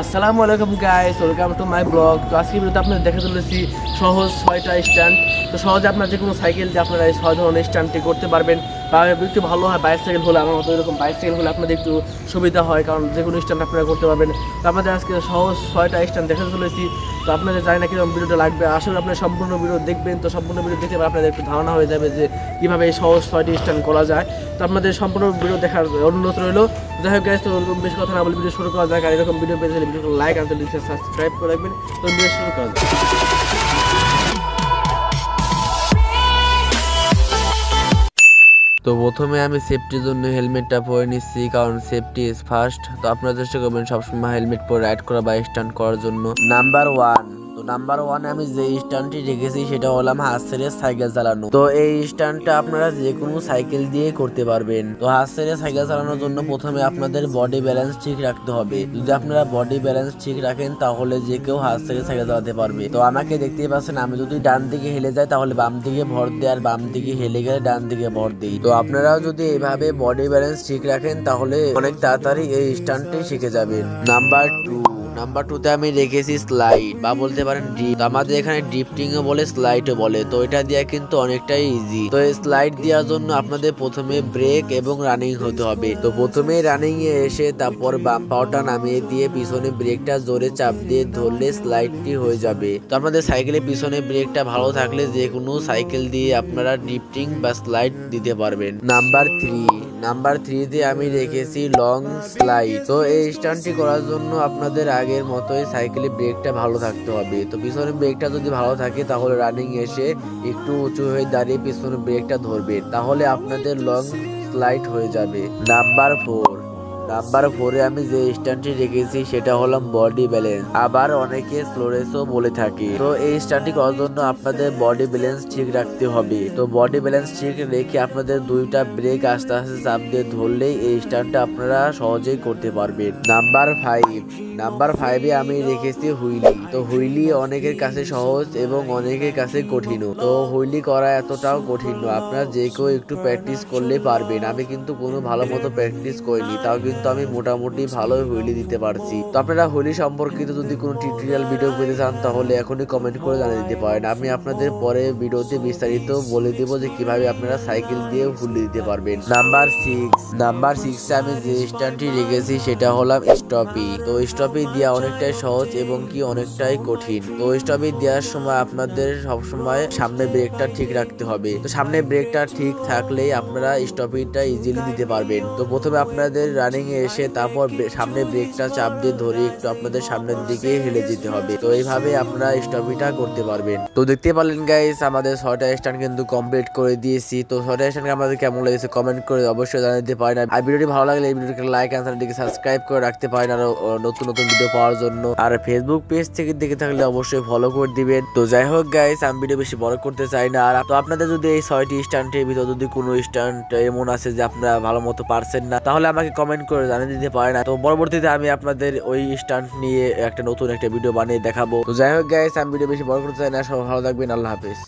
আসসালামু আলাইকুম guys, welcome to my blog. তো আজকে ভিডিওতে আপনাদের দেখে চলেছি সহজ 6টা স্ট্যান্ড। তো সহজে আপনার যে কোনো সাইকেল দিয়ে আপনারা এই 6 ধরনের স্ট্যান্ডটি করতে পারবেন। বা একটু ভালো হয় বাইসাইকেল হলে, আমার মতো এরকম বাইসাইকেল হলে আপনাদের একটু সুবিধা হয়, কারণ যে কোনো স্ট্যান্ড আপনারা করতে পারবেন। তো আপনাদের আজকে সহজ 6টা স্ট্যান্ড দেখে চলেছি। তো আপনাদের জানি না কীরকম ভিডিওটা লাগবে, আসলে আপনারা সম্পূর্ণ ভিডিও দেখবেন। তো সম্পূর্ণ ভিডিও দেখতে আপনাদের একটু ধারণা হয়ে যাবে যে কীভাবে এই সহজ 6টি স্ট্যান্ড করা যায়। তো আপনাদের সম্পূর্ণ ভিডিও দেখার অনুরোধ রইল। যাই হোক গাইস, তো ওরকম বেশি কথা না বলে ভিডিও শুরু করা যাক। আর এরকম ভিডিও পেতে হলে ভিডিওকে লাইক আর সাবস্ক্রাইব করে রাখবেন। তো ভিডিও শুরু করা যাক। তো প্রথমে আমি সেফটির জন্য হেলমেটটা পরে নিচ্ছি, কারণ সেফটি ইজ ফার্স্ট। তো আপনারা চেষ্টা করবেন সবসময় হেলমেট পরে রাইড করা বা স্ট্যান্ড করার জন্য। নাম্বার 1, তো নাম্বার 1 আমি যে স্ট্যান্ডটি রেখেছি সেটা হলাম হাত ছেড়ে সাইকেল চালানো। তো এই স্ট্যান্ডটা আপনারা যে কোনো সাইকেল দিয়ে করতে পারবেন। তো হাত ছেড়ে সাইকেল চালানোর জন্য প্রথমে আপনাদের বডি ব্যালেন্স ঠিক রাখতে হবে। যদি আপনারা বডি ব্যালেন্স ঠিক রাখেন তাহলে যে কেউ হাত ছেড়ে সাইকেল চালাতে পারবে। তো আমাকে দেখতেই পাচ্ছেন, আমি যদি ডান দিকে হেলে যাই তাহলে বাম দিকে ভর দেয়, আর বাম দিকে হেলে গেলে ডান দিকে ভর দিই। তো আপনারাও যদি এইভাবে বডি ব্যালেন্স ঠিক রাখেন তাহলে অনেক তাড়াতাড়ি এই স্ট্যান্ডটি শিখে যাবেন। নাম্বার 2তে আমি রেখেছি স্লাইড বা বলতে পারেন ড্রিপ। আমাদের এখানে ড্রিফটিংও বলে, স্লাইডও বলে। তো এটা দেওয়া কিন্তু অনেকটাই ইজি। তো এই স্লাইড দেওয়ার জন্য আপনাদের প্রথমে ব্রেক এবং রানিং হতে হবে। তো প্রথমে রানিং এ এসে তারপর বাম পাওয়াটা নামিয়ে দিয়ে পিছনে ব্রেকটা জোরে চাপ দিয়ে ধরলে স্লাইডটি হয়ে যাবে। তো আপনাদের সাইকেলের পিছনে ব্রেকটা ভালো থাকলে যে কোনো সাইকেল দিয়ে আপনারা ড্রিফটিং বা স্লাইড দিতে পারবেন। নাম্বার 3তে আমি রেখেছি লং স্লাইড। তো এই স্ট্যান্ডটি করার জন্য আপনাদের আগের মতোই সাইকেলের ব্রেকটা ভালো থাকতে হবে। তো পিছনে ব্রেকটা যদি ভালো থাকে তাহলে রানিং এসে একটু উঁচু হয়ে দাঁড়িয়ে পিছনে ব্রেকটা ধরবেন, তাহলে আপনাদের লং স্লাইড হয়ে যাবে। নাম্বার 4এ আমি যে স্ট্যান্ডটি রেখেছি সেটা হলো বডি ব্যালেন্স, আবার অনেকে স্লো রেসও বলে থাকে। তো এই স্ট্যান্ডটি করার জন্য আপনাদের বডি ব্যালেন্স ঠিক রাখতে হবে। তো বডি ব্যালেন্স ঠিক রেখে আপনাদের দুইটা ব্রেক আস্তে আস্তে চাপ দিয়ে ধরলেই এই স্ট্যান্ডটা আপনারা সহজেই করতে পারবেন। নাম্বার 5এ আমি রেখেছি হুইলি। তো হুইলি অনেকের কাছে সহজ এবং অনেকের কাছে কঠিন। তো হুইলি করা এতটাও কঠিন নয়, আপনারা যে কেউ একটু প্র্যাকটিস করলে পারবেন। আমি কিন্তু কোনো ভালো মতো প্র্যাকটিস করিনি, তাও কিন্তু আমি মোটামুটি ভালো হুইলি দিতে পারছি। তো আপনারা হুইলি সম্পর্কিত যদি কোনো টিউটোরিয়াল ভিডিও পেতে চান তাহলে এখনই কমেন্ট করে জানিয়ে দিতে পারেন। আমি আপনাদের পরে ভিডিওতে বিস্তারিত বলে দেব যে কিভাবে আপনারা সাইকেল দিয়ে হুইলি দিতে পারবেন। নাম্বার 6 আমি যে স্ট্যান্ডটি রেখেছি সেটা হলো স্টপি। তো স্টপি দেওয়া অনেকটাই সহজ এবং কি অনেকটাই কঠিন। তো স্টপি দেওয়ার সময় আপনাদের সবসময় সামনে ব্রেকটা ঠিক রাখতে হবে। তো সামনে ব্রেকটা ঠিক থাকলেই আপনারা স্টপিটা ইজিলি দিতে পারবেন। তো প্রথমে আপনাদের রানিং এ এসে তারপর সামনে ব্রেকটা চাপ দিয়ে ধরে একটু আপনাদের সামনের দিকে হেলে যেতে হবে। তো এইভাবে আপনারা স্টপিটা করতে পারবেন। তো দেখতে পারলেন গাইস, আমাদের 6টা স্ট্যান্ড কিন্তু কমপ্লিট করে দিয়েছি। তো 6টা স্ট্যান্ড আমাদের কেমন লেগেছে কমেন্ট করে অবশ্যই জানাতে পারেন। আর ভিডিওটি ভালো লাগলে এই ভিডিওটিকে লাইক আর চ্যানেলটিকে সাবস্ক্রাইব করে রাখতে পারেন আরো নতুন নতুন ভিডিও পাওয়ার জন্য। আর ফেসবুক পেজ থেকে দেখে থাকলে অবশ্যই ফলো করে দিবেন। তো যাই হোক গাইস, আমি ভিডিও বেশি বড় করতে চাই না। আর তো আপনাদের যদি এই 6টি স্ট্যান্ডের ভিতর যদি কোনো স্ট্যান্ড এমন আছে যে আপনারা ভালো মতো পারছেন না, তাহলে আমাকে কমেন্ট করে জানিয়ে দিতে পারেন। তো পরবর্তীতে আমি আপনাদের ওই স্ট্যান্ড নিয়ে নতুন একটা ভিডিও বানিয়ে দেখাবো। তো যাই হোক গাইস, আমি ভিডিও বেশি বড় করতে চাই না। সবাই ভালো থাকবেন, আল্লাহ হাফেজ।